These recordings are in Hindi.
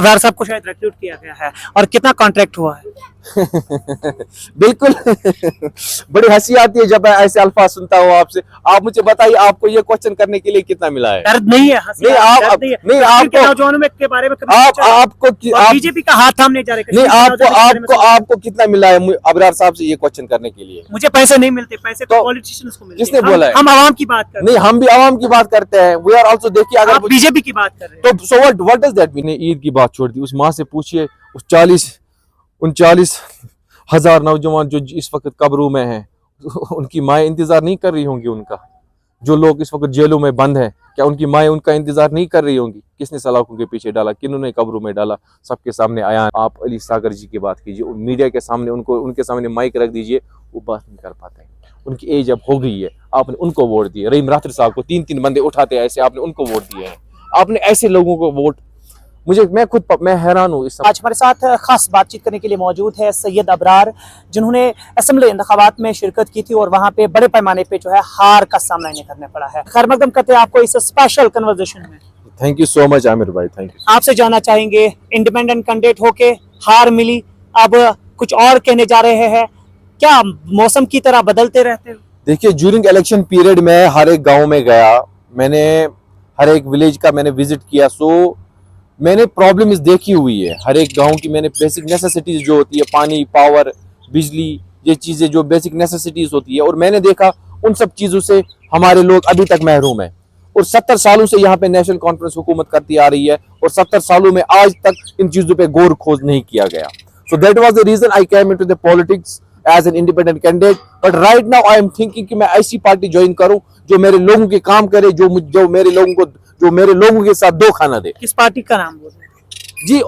अब्रार साहब को शायद रिक्रूट किया गया है, और कितना कॉन्ट्रैक्ट हुआ है? बिल्कुल। बड़ी हंसी आती है जब मैं ऐसे अल्फाज सुनता हूँ आपसे। आप मुझे बताइए, आपको ये क्वेश्चन करने के लिए कितना मिला है? दर्द नहीं है, हंसी नहीं, दर्द नहीं है। नहीं, आपको नौजवानों में के बारे में आपको बीजेपी का हाथ थामने जा रहे नहीं, आपको कितना मिला है अब्रार साहब से ये क्वेश्चन करने के लिए? मुझे पैसे नहीं मिलते, पैसे तो पॉलिटिशियंस को मिलते हैं। किसने बोला है? हम आवाम की बात कर रहे हैं। नहीं, हम भी आवाम की बात करते हैं। वी आर आल्सो, देखिए, अगर आप बीजेपी की बात कर रहे हैं तो so what does that mean? Eid की बात छोड़ दी, उस माँ से पूछिए, उस 39,000 नौजवान जो इस वक्त कब्रों में हैं, उनकी माएँ इंतजार नहीं कर रही होंगी उनका? जो लोग इस वक्त जेलों में बंद हैं, क्या उनकी माएँ उनका इंतजार नहीं कर रही होंगी? किसने सलाखों के पीछे डाला, किन्होंने कब्रों में डाला, सबके सामने आया। आप अली सागर जी की बात कीजिए, मीडिया के सामने उनके सामने माइक रख दीजिए, वो बात नहीं कर पाते। उनकी एज अब हो गई है, आपने उनको वोट दिए। रहीम रात्रि साहब को 3-3 बंदे उठाते हैं ऐसे, आपने उनको वोट दिए हैं। आपने ऐसे लोगों को वोट, मैं हैरान हूँ। आज हमारे साथ खास बातचीत करने के लिए मौजूद है सैयद अब्रार, जिन्होंने असेंबली इंतखाबात में शिरकत की थी और वहाँ पे बड़े पैमाने पे जो है हार का सामना इन्हें करना पड़ा है। खैर मकदम करते हैं आपको इस स्पेशल कन्वर्सेशन में। Thank you so much Aamir भाई, थैंक यू। आपसे जानना चाहेंगे, इंडिपेंडेंट कैंडिडेट होके हार मिली, अब कुछ और कहने जा रहे हैं, क्या मौसम की तरह बदलते रहते हो? देखिए, ड्यूरिंग इलेक्शन पीरियड में हर एक गांव में गया, मैंने हर एक विलेज का मैंने विजिट किया। सो मैंने प्रॉब्लम देखी हुई है हर एक गांव की। मैंने बेसिक नेसेसिटीज जो होती है, पानी, पावर, बिजली, ये चीजें जो बेसिक नेसेसिटीज होती है, और मैंने देखा उन सब चीजों से हमारे लोग अभी तक महरूम हैं। और 70 सालों से यहाँ पे नेशनल कॉन्फ्रेंस हुकूमत करती आ रही है, और 70 सालों में आज तक इन चीजों पे गौर खोज नहीं किया गया। So that was the reason I came into the politics as an independent candidate. But right now I am thinking कि मैं ऐसी पार्टी ज्वाइन करूं जो मेरे लोगों के काम करे, जो मेरे लोगों के साथ दो खाना दे। किस पार्टी का नाम बोल रहे हैं? जी,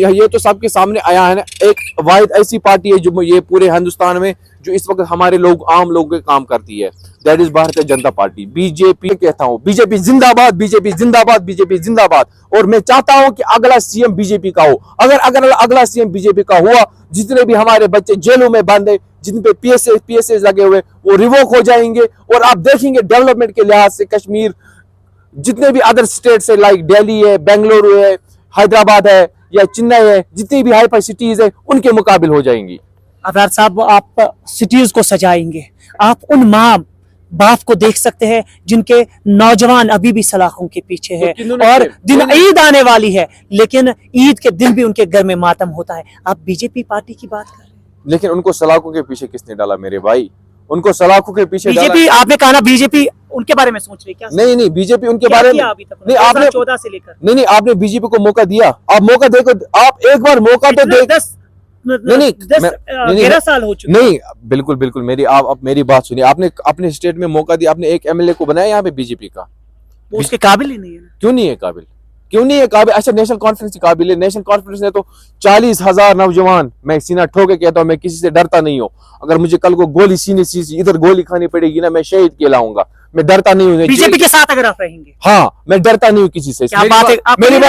ये तो सबके सामने आया है ना। एक वाहिद ऐसी पार्टी है जो ये पूरे हिंदुस्तान में जो इस वक्त हमारे लोग, आम लोगों के काम करती है, that is Bharatiya Janata party, BJP. कहता हूँ बीजेपी जिंदाबाद, बीजेपी जिंदाबाद, बीजेपी जिंदाबाद। और मैं चाहता हूँ कि अगला सीएम बीजेपी का हो। अगर अगला सीएम बीजेपी का हुआ, जितने भी हमारे बच्चे जेलों में बंद है, जिन पे पीएसए लगे हुए, वो रिवोक हो जाएंगे। और आप देखेंगे डेवलपमेंट के लिहाज से कश्मीर, जितने भी अदर स्टेट है, लाइक दिल्ली है, बेंगलुरु है, हैदराबाद है या चेन्नई है, जितनी भी हाइपर सिटीज है, उनके मुकाबिल हो जाएंगी। अब्रार साहब, आप सिटीज को सजाएंगे, आप उन माँ बाप को देख सकते हैं जिनके नौजवान अभी भी सलाखों के पीछे है, और दिन ईद आने वाली है, लेकिन ईद के दिन भी उनके घर में मातम होता है। आप बीजेपी पार्टी की बात कर रहे हैं, लेकिन उनको सलाखों के पीछे किसने डाला मेरे भाई? उनको सलाखों के पीछे बीजेपी, आपने कहा ना बीजेपी उनके बारे में सोच रही, क्या? नहीं, बीजेपी उनके बारे में नहीं, आपने 2014 से लेकर नहीं, आपने बीजेपी को मौका दिया। आप मौका देखो, आप एक बार मौका तो दे। 11 साल हो चुके। नहीं, बिल्कुल मेरी बात सुनिए। आपने अपने स्टेट में मौका दिया, आपने एक एमएलए को बनाया यहाँ पे बीजेपी का, उसके काबिल ही नहीं है। क्यों नहीं है काबिल? अच्छा, नेशनल कॉन्फ्रेंस की काबिल है। नेशनल कॉन्फ्रेंस ने तो 40,000 नौजवान, मैं सीना ठोके कहता हूँ, मैं किसी से डरता नहीं हूँ। अगर मुझे कल को गोली सीने से इधर गोली खानी पड़ेगी ना, मैं शहीद कहलाऊंगा। मैं डरता नहीं हूँ बीजेपी के साथ अगर आप रहेंगे। हाँ, मैं डरता नहीं हूँ किसी से। मेरी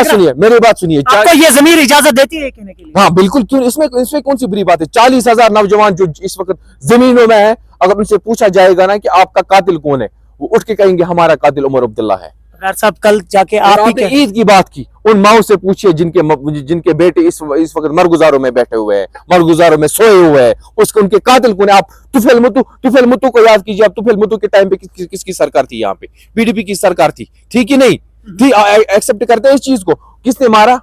बात सुनिए। आपको ये ज़मीर इजाजत देती है कहने के लिए? हाँ बिल्कुल, क्यों? इसमें कौन सी बुरी बात है? 40,000 नौजवान जो इस वक्त जमीनों में है, अगर उनसे पूछा जाएगा ना कि आपका कातिल कौन है, वो उठ के कहेंगे हमारा कातिल उमर अब्दुल्ला है। साहब, कल जाके आपने ईद की बात की, उन माओ से पूछिए जिनके बेटे इस वक्त मरगुजारों में बैठे हुए हैं, मरगुजारों में सोए हुए हैं, उनके कातिल कौन है? आप तुफैल मुत्तू को याद कीजिए। आप तुफैल मुत्तू के टाइम पे किसकी सरकार थी यहाँ पे? पीडीपी की सरकार थी कि नहीं थी? एक्सेप्ट करते हैं इस चीज को? किसने मारा?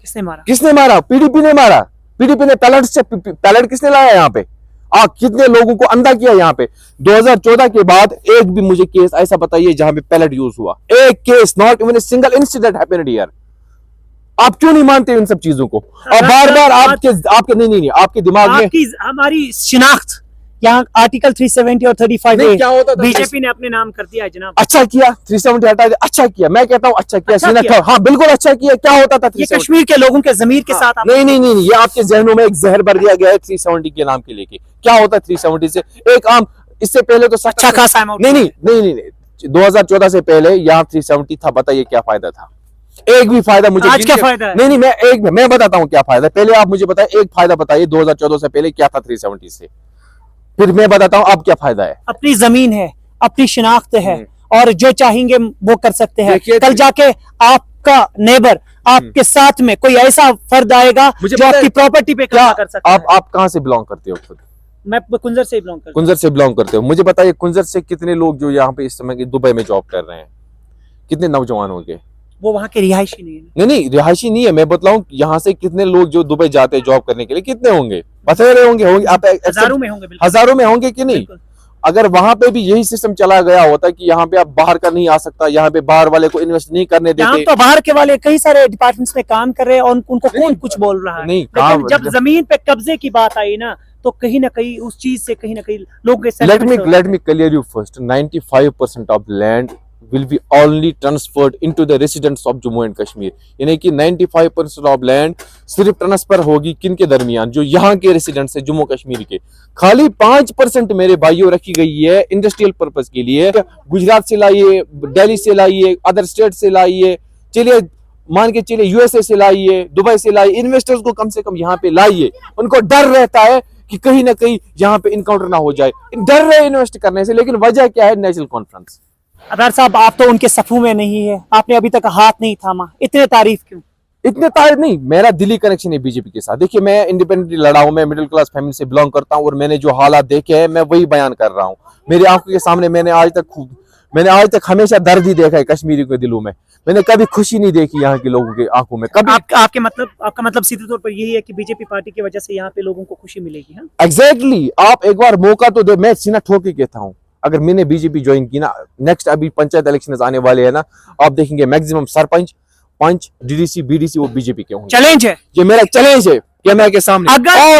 पीडीपी ने मारा। पीडीपी ने पैलेट किसने लाया यहाँ पे? कितने लोगों को अंधा किया यहाँ पे? 2014 के बाद एक भी मुझे केस ऐसा बताइए जहां पे पैलेट यूज हुआ? एक case, not even a single incident happened here. आप क्यों नहीं मानते इन सब चीजों को? और बार-बार आपके नहीं, आपके दिमाग में हमारी शिनाख्त, यहाँ आर्टिकल 370 और 35 क्या होता था? बीजेपी ने अपने नाम कर दिया है जनाब। अच्छा किया, 370 हटा दिया, अच्छा किया। मैं कहता हूँ अच्छा किया। हाँ बिल्कुल अच्छा किया। क्या होता था? ये कश्मीर के लोगों के जमीर के साथ नहीं, ये आपके जहनों में एक जहर भर दिया गया है 370 के नाम के लेके। क्या होता 370 से? एक आम, इससे पहले तो अच्छा खासा नहीं, 2014 से पहले यहाँ 370 था। बताइए क्या फायदा था? एक भी फायदा मुझे आज क्या फायदा है? नहीं, मैं बताता हूँ क्या फायदा। पहले आप मुझे बताइए, एक फायदा बताइए 2014 से पहले क्या था 370 से, फिर मैं बताता हूँ अब क्या फायदा है। अपनी जमीन है, अपनी शिनाख्त है, और जो चाहेंगे वो कर सकते हैं। कल जाके आपका नेबर आपके साथ में कोई ऐसा फर्द आएगा मुझे जो पता है- आपकी प्रॉपर्टी पे कब्जा कर सकता है। आप कहाँ से बिलोंग करते हो खुद? मैं कुंजर से बिलोंग करता कुंजर से बिलोंग करते हो। मुझे बताइए कुंजर से कितने लोग जो यहाँ पे इस समय दुबई में जॉब कर रहे हैं, कितने नौजवान होंगे? हूं। वो वहां के रिहायशी नहीं है। नहीं रिहायशी नहीं है, मैं बतलाऊं यहाँ से कितने लोग जो दुबई जाते हैं जॉब करने के लिए, कितने होंगे? बता रहे होंगे आप हजारों में होंगे। बिल्कुल हजारों में होंगे कि नहीं? बिल्कुल। अगर वहां पे भी यही सिस्टम चला गया होता कि यहाँ पे आप बाहर का नहीं आ सकता, यहाँ पे बाहर वाले को इन्वेस्ट नहीं करने यहाँ देते। तो बाहर के वाले कई सारे डिपार्टमेंट्स में काम कर रहे हैं और उनको कौन कुछ बोल रहा है। नहीं, लेकिन काम- जब जमीन पे कब्जे की बात आई ना, तो कहीं ना कहीं उस चीज से कहीं ना कहीं लोग let me clear you first. 95% of land will be only transferred into the residents of Jammu and Kashmir. यानी कि 95% of land सिर्फ ट्रांसफर होगी किन के दरमियान, जो यहाँ के रेसिडेंट्स है जम्मू कश्मीर के। खाली 5% मेरे भाइयों रखी गई है इंडस्ट्रियल पर्पस के लिए। गुजरात से लाइए, दिल्ली से लाइए, अदर स्टेट से लाइए, चलिए मान के चलिए यूएसए से लाइए, दुबई से लाइए, इन्वेस्टर्स को कम से कम यहाँ पे लाइए। उनको डर रहता है कि कहीं ना कहीं यहाँ पे इनकाउंटर ना हो जाए, डर रहे इन्वेस्ट करने से। लेकिन वजह क्या है? National conference. अदार साहब, आप तो उनके सफू में नहीं है, आपने अभी तक हाथ नहीं थामा, इतने तारीफ क्यों? इतने तारीफ नहीं, मेरा दिली कनेक्शन है बीजेपी के साथ। देखिए मैं इंडिपेंडेंटली लड़ा हूं, मैं मिडिल क्लास फैमिली से बिलोंग करता हूं और मैंने जो हालात देखे हैं मैं वही बयान कर रहा हूं। मेरी आंखों के सामने मैंने आज तक हमेशा दर्द ही देखा है कश्मीरी के दिलों में। मैंने कभी खुशी नहीं देखी यहाँ के लोगों के आंखों में कभी। आपका मतलब सीधे तौर पर यही है कि बीजेपी पार्टी की वजह से यहाँ पे लोगों को खुशी मिलेगी? हाँ, एग्जैक्टली। आप एक बार मौका तो दे। मैं सीना ठोक के कहता हूँ, अगर मैंने बीजेपी ज्वाइन की ना, नेक्स्ट अभी पंचायत इलेक्शन आने वाले हैं ना, आप देखेंगे मैक्सिमम सरपंच, पंच, डीडीसी, बीडीसी वो बीजेपी के होंगे। चैलेंज है, ये मेरा चैलेंज है कैमरा के सामने। अगर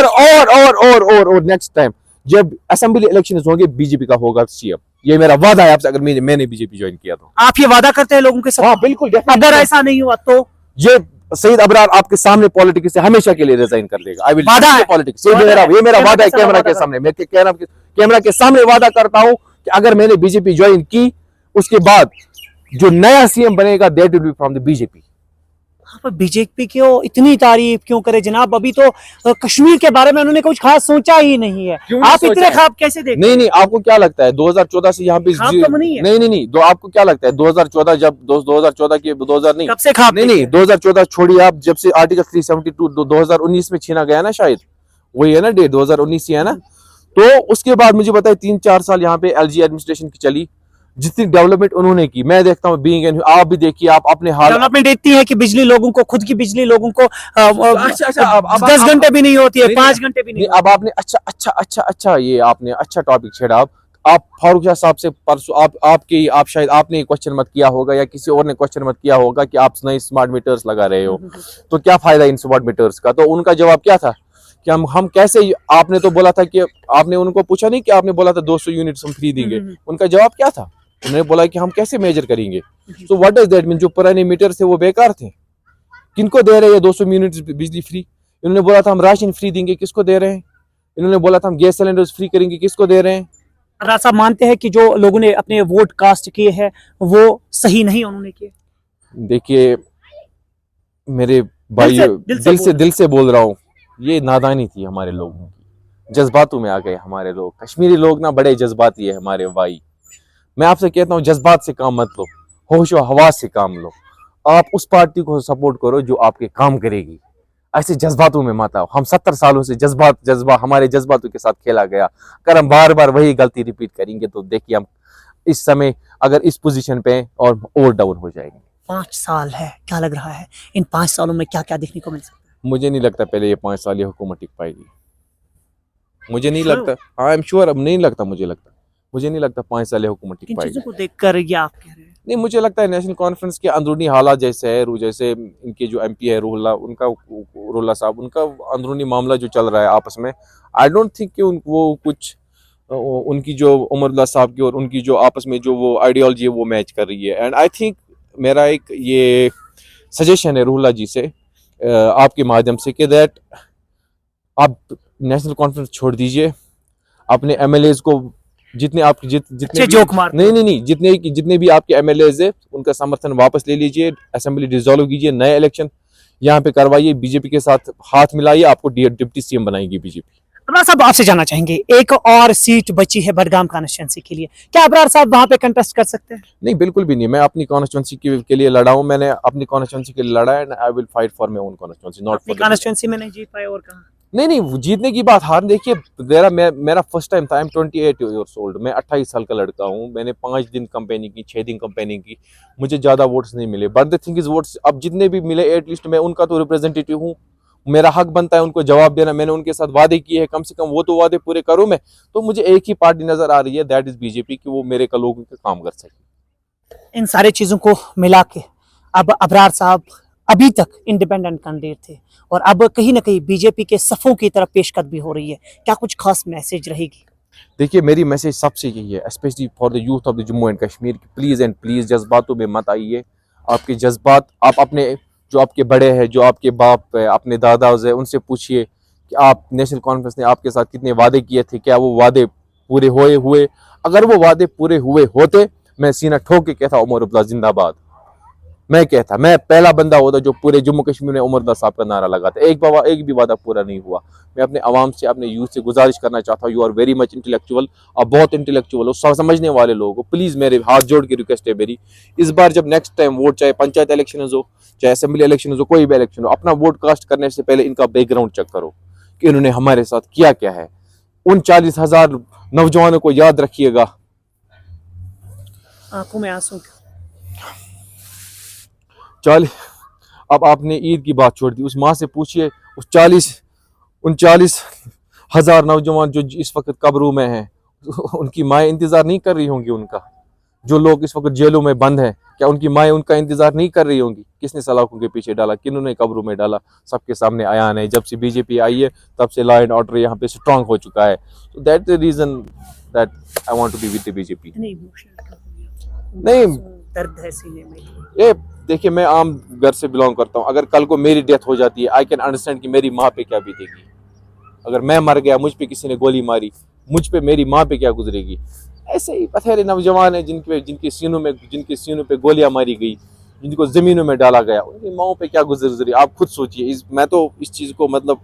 और नेक्स्ट टाइम जब असेंबली इलेक्शन होंगे बीजेपी का होगा सीएम। ये मेरा वादा है आपसे, अगर मैंने बीजेपी ज्वाइन किया तो। आप ये वादा करते हैं लोगों के साथ? हाँ बिल्कुल। अगर ऐसा नहीं हुआ तो ये सईद अबरार आपके सामने पॉलिटिक्स से हमेशा के लिए रिजाइन कर देगा। आई विल वादा है। पॉलिटिक्स। ये मेरा वादा है कैमरा के सामने। मैं कैमरा के सामने वादा करता हूँ कि अगर मैंने बीजेपी ज्वाइन की, उसके बाद जो नया सीएम बनेगा that will be from the BJP. BJP क्यों इतनी तारीफ क्यों करे जनाब? अभी तो कश्मीर के बारे में उन्होंने कुछ खास सोचा ही नहीं है। आप इतने ख्वाब कैसे देखते हैं? नहीं, आपको क्या लगता है 2014 से यहाँ पे नहीं, आपको क्या लगता है 2014 जब 2014 के 2000 नहीं, कब से ख्वाब? नहीं 2014 छोड़िए आप, जब से आर्टिकल 372 2019 में छीना गया ना, शायद वही है ना डेट, 2019 ही है ना। तो उसके बाद मुझे बताए 3-4 साल यहाँ पे एलजी एडमिनिस्ट्रेशन की चली, जितनी डेवलपमेंट उन्होंने की मैं देखता हूँ बीइंग एन, आप भी देखिए, आप अपने हाल डेवलपमेंट इतनी है कि बिजली लोगों को, खुद की बिजली लोगों को 10 घंटे भी नहीं होती है, 5 घंटे भी नहीं। अब आपने अच्छा ये आपने अच्छा टॉपिक छेड़ा। आप फारूक शाह साहब से परसों आप शायद आपने क्वेश्चन मत किया होगा या किसी और ने क्वेश्चन मत किया होगा कि आप नए स्मार्ट मीटर्स लगा रहे हो तो क्या फायदा इन स्मार्ट मीटर्स का? तो उनका जवाब क्या था कि हम कैसे, आपने तो बोला था कि आपने उनको पूछा नहीं कि आपने बोला था 200 यूनिट्स हम फ्री देंगे। उनका जवाब क्या था? उन्होंने बोला कि हम कैसे मेजर करेंगे। तो व्हाट डज दैट मीन? जो पुराने मीटर थे वो बेकार थे। किनको दे रहे हैं 200 यूनिट्स बिजली फ्री? इन्होंने बोला था हम राशन फ्री देंगे, किसको दे रहे हैं? इन्होंने बोला था हम गैस सिलेंडर्स फ्री करेंगे, किसको दे रहे हैं? राज साहब मानते हैं कि जो लोगों ने अपने वोट कास्ट किए हैं वो सही नहीं उन्होंने किए? देखिए मेरे भाई, दिल से बोल रहा हूँ, ये नादानी थी हमारे लोगों की, जज्बातों में आ गए हमारे लोग। कश्मीरी लोग ना बड़े जज्बाती है हमारे भाई। मैं आपसे कहता हूँ जज्बात से काम मत लो, होश व हवास से काम लो। आप उस पार्टी को सपोर्ट करो जो आपके काम करेगी, ऐसे जज्बातों में मत आओ। हम 70 सालों से जज्बा हमारे जज्बातों के साथ खेला गया। अगर हम बार बार वही गलती रिपीट करेंगे तो देखिए हम इस समय अगर इस पोजीशन पे और डाउन हो जाएंगे। 5 साल है, क्या लग रहा है इन 5 सालों में क्या क्या देखने को मिल सकता है? मुझे नहीं लगता पहले ये 5 साल ये हुकूमत टिक पाएगी। मुझे नहीं लगता, आई एम श्योर, अब नहीं लगता, मुझे नहीं लगता 5 साल हुकूमत टिक पाएगी। को देखकर ये आप कह रहे हैं? नहीं, मुझे लगता है नेशनल कॉन्फ्रेंस के अंदरूनी हालात जैसे है, जैसे इनके जो एमपी है रूहुल्ला साहब, उनका अंदरूनी मामला जो चल रहा है आपस में, आई डोंट थिंक कि वो कुछ उनकी जो उमरुल्लाह साहब की और उनकी जो आपस में जो वो आइडियोलॉजी है वो मैच कर रही है। एंड आई थिंक मेरा एक ये सजेशन है रूहुल्ला जी से आपके माध्यम से कि दैट आप नेशनल कॉन्फ्रेंस छोड़ दीजिए, अपने एमएलएज को जितने जितने भी आपके एमएलएज है उनका समर्थन वापस ले लीजिए, असेंबली डिसॉल्व कीजिए, नए इलेक्शन यहाँ पे करवाइए, बीजेपी के साथ हाथ मिलाइए, आपको डिप्टी सीएम बनाएगी बीजेपी। अबरार साहब आपसे जानना चाहेंगे, एक और सीट बची है बडगाम कॉन्स्टिट्यूंसी के लिए, क्या अबरार साहब वहां पे कंटेस्ट कर सकते हैं? नहीं, बिल्कुल भी नहीं। मैं अपनी कॉन्स्टिट्यूंसी के लिए लड़ा हूँ, मैंने अपनी कॉन्स्टिट्यूंसी के लिए लड़ा है, and I will fight for my own constituency, not अपनी फॉर कॉन्स्टिट्यूंसी में नहीं जीत पाए और कहा? नहीं नहीं, वो जीतने की बात, हार देखिए, मेरा फर्स्ट टाइम था। आई एम 28 ईयर्स ओल्ड, मैं 28 साल का लड़का हूँ। मैंने 5 दिन कंपेनिंग की, 6 दिन कंपेनिंग की, मुझे ज्यादा वोट्स नहीं मिले, but the thing is votes अब जितने भी मिले एटलीस्ट मैं उनका तो रिप्रेजेंटेटिव हूँ, मेरा हक बनता है उनको जवाब देना। मैंने उनके साथ वादे किए हैं, कम से कम वो तो वादे पूरे करूँ मैं। तो मुझे एक ही पार्टी नजर आ रही है, दैट इज बीजेपी, कि वो मेरे का लोगों के काम कर सके। इन सारी चीजों को मिला के अब अबरार साहब अभी तक इंडिपेंडेंट कैंडिडेट थे और अब कहीं ना कहीं बीजेपी के सफों की तरफ पेशकदमी हो रही है, क्या कुछ खास मैसेज रहेगी? देखिए, मेरी मैसेज सबसे यही है, specially for the youth of the Jammu and Kashmir, please and please जज्बातों में मत आइए। आपके जज्बात, आप अपने जो आपके बड़े हैं, जो आपके बाप है, अपने दादाज है, उनसे पूछिए कि आप नेशनल कॉन्फ्रेंस ने आपके साथ कितने वादे किए थे, क्या वो वादे पूरे हुए? अगर वो वादे पूरे हुए होते, मैं सीना ठोक के कहता उमर अब्दुल्ला जिंदाबाद। मैं पहला बंदा होता जो पूरे जम्मू कश्मीर में उमर अब्दुल्ला साहब का नारा लगाता। एक भी वादा पूरा नहीं हुआ। मैं अपने आवाम से, अपने यूथ से गुजारिश करना चाहता हूँ, you are very much intellectual, आप बहुत इंटेलेक्चुअल हो, समझने वाले लोग हो, प्लीज मेरे हाथ जोड़ के रिक्वेस्ट है मेरी, इस बार जब नेक्स्ट टाइम वोट, चाहे पंचायत इलेक्शन हो, चाहे असेंबली इलेक्शन हो, कोई भी इलेक्शन हो, अपना वोट कास्ट करने से पहले इनका बैकग्राउंड चेक करो कि इन्होंने हमारे साथ किया क्या है। उन 40,000 नौजवानों को याद रखिएगा। आंखों में आंसू। अब आपने ईद की बात छोड़ दी, उस माँ से पूछिए, उन 40,000 नौजवान जो इस वक्त कब्रों में हैं, उनकी माएँ इंतजार नहीं कर रही होंगी उनका? जो लोग इस वक्त जेलों में बंद हैं, क्या उनकी माएँ उनका इंतजार नहीं कर रही होंगी? किसने सलाखों के पीछे डाला, किन्होंने कब्रों में डाला? सबके सामने आयान है। जब से बीजेपी आई है, तब से लॉ एंड ऑर्डर यहाँ पे स्ट्रांग हो चुका है। So that's the reason that I want to be with the BJP. नहीं, दर्द है सीने में। ये देखिए, मैं आम घर से बिलोंग करता हूँ। अगर कल को मेरी डेथ हो जाती है, आई कैन अंडरस्टैंड कि मेरी माँ पे क्या बीतेगी। अगर मैं मर गया, मुझ पे किसी ने गोली मारी, मुझ पे मेरी माँ पे क्या गुजरेगी। ऐसे ही बथेरे नौजवान हैं जिनके सीनों पे गोलियां मारी गई, जिनको जमीनों में डाला गया, उनकी माओं पे क्या गुजर। आप खुद सोचिए। मैं तो इस चीज को, मतलब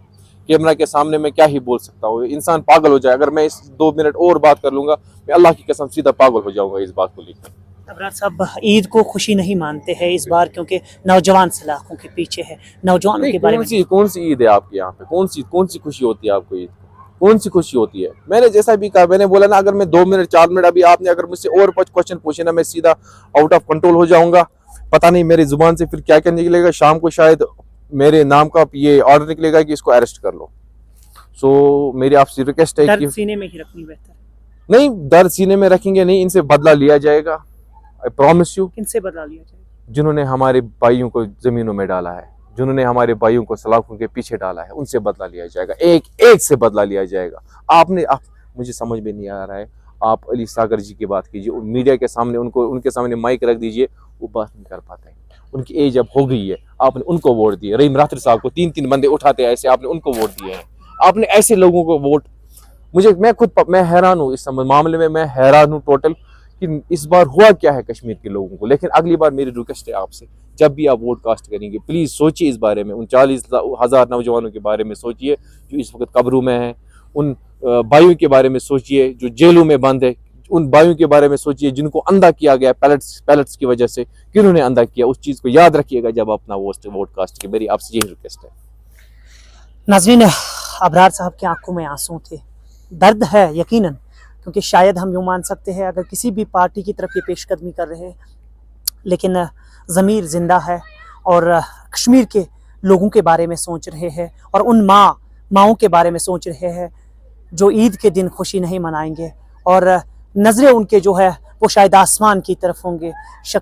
कैमरा के सामने मैं क्या ही बोल सकता हूँ, इंसान पागल हो जाए। अगर मैं इस 2 मिनट और बात कर लूंगा, मैं अल्लाह की कसम सीधा पागल हो जाऊंगा इस बात को लेकर। अबरार साहब ईद को खुशी नहीं मानते हैं इस बार, क्योंकि नौजवान सलाखों के पीछे है, नौजवानों के बारे में। कौन सी ईद है आपके यहाँ पे? कौन सी खुशी होती है आपको? ईद कौन सी खुशी होती है? मैंने जैसा भी कहा, मैंने बोला ना, अगर मैं 2 मिनट 4 मिनट, अभी आपने अगर मुझसे और 5 क्वेश्चन पूछे ना, मैं सीधा आउट ऑफ कंट्रोल हो जाऊंगा। पता नहीं मेरी जुबान से फिर क्या क्या निकलेगा। शाम को शायद मेरे नाम का ये ऑर्डर निकलेगा कि इसको अरेस्ट कर लो। सो मेरी आपसे रिक्वेस्ट है कि सीने में ही रखनी बेहतर। नहीं, दर्द सीने में रखेंगे नहीं, इनसे बदला लिया जाएगा। I promise you. किनसे बदला लिया जाएगा? जिन्होंने हमारे भाइयों को जमीनों में डाला है, जिन्होंने हमारे भाइयों को सलाखों के पीछे डाला है, उनसे बदला लिया जाएगा। एक से बदला लिया जाएगा। मुझे समझ में नहीं आ रहा है। आप अली सागर जी की बात कीजिए, मीडिया के सामने उनके सामने माइक रख दीजिए, वो बात नहीं कर पाते हैं। उनकी एज अब हो गई है, आपने उनको वोट दिए। रहीम राठौर साहब को 3 बंदे उठाते हैं ऐसे, आपने उनको वोट दिए हैं। आपने ऐसे लोगों को वोट, मैं हैरान हूँ इस मामले में, मैं हैरान हूँ टोटल कि इस बार हुआ क्या है कश्मीर के लोगों को। लेकिन अगली बार मेरी रिक्वेस्ट है आपसे, जब भी आप वोट कास्ट करेंगे, प्लीज सोचिए इस बारे में, उन 40,000 नौजवानों के बारे में सोचिए जो इस वक्त कब्रों में हैं, उन भाइयों के बारे में सोचिए जो जेलों में बंद है, उन भाइयों के बारे में सोचिए जिनको अंधा किया गया पैलेट्स की वजह से। किन्होंने अंधा किया, उस चीज को याद रखिएगा जब अपना वोट कास्ट के। मेरी आपसे यही रिक्वेस्ट है। नाज़रीन, अबरार साहब की आंखों में आंसू थे, दर्द है यकीनन, क्योंकि शायद हम यूँ मान सकते हैं अगर किसी भी पार्टी की तरफ ये पेशकदमी कर रहे हैं, लेकिन ज़मीर ज़िंदा है और कश्मीर के लोगों के बारे में सोच रहे हैं और उन माओं के बारे में सोच रहे हैं जो ईद के दिन खुशी नहीं मनाएंगे और नज़रें उनके जो है वो शायद आसमान की तरफ होंगे।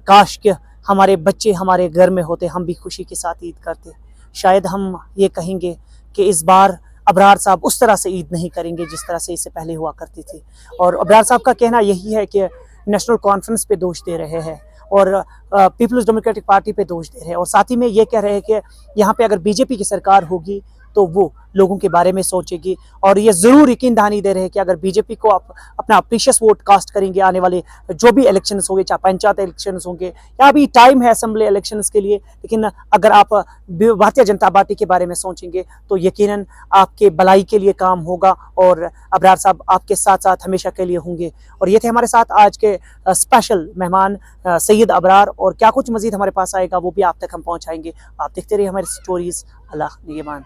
काश के हमारे बच्चे हमारे घर में होते, हम भी खुशी के साथ ईद करते। शायद हम ये कहेंगे कि इस बार अबरार साहब उस तरह से ईद नहीं करेंगे जिस तरह से इससे पहले हुआ करती थी। और अबरार साहब का कहना यही है कि नेशनल कॉन्फ्रेंस पे दोष दे रहे हैं और पीपल्स डेमोक्रेटिक पार्टी पे दोष दे रहे हैं और साथ ही में ये कह रहे हैं कि यहाँ पे अगर बीजेपी की सरकार होगी तो वो लोगों के बारे में सोचेगी। और ये ज़रूर यकीन दहानी दे रहे हैं कि अगर बीजेपी को आप अपना प्रीशियस वोट कास्ट करेंगे आने वाले जो भी इलेक्शंस होंगे, चाहे पंचायत इलेक्शंस होंगे या अभी टाइम है असेंबली इलेक्शंस के लिए, लेकिन अगर आप भारतीय जनता पार्टी के बारे में सोचेंगे तो यकीनन आपके भलाई के लिए काम होगा और अबरार साहब आपके साथ साथ हमेशा के लिए होंगे। और ये थे हमारे साथ आज के स्पेशल मेहमान सैयद अबरार, और क्या कुछ मजीद हमारे पास आएगा वो भी आप तक हम पहुंचाएंगे। आप देखते रहिए हमारी स्टोरीज। अल्लाह निगहबान।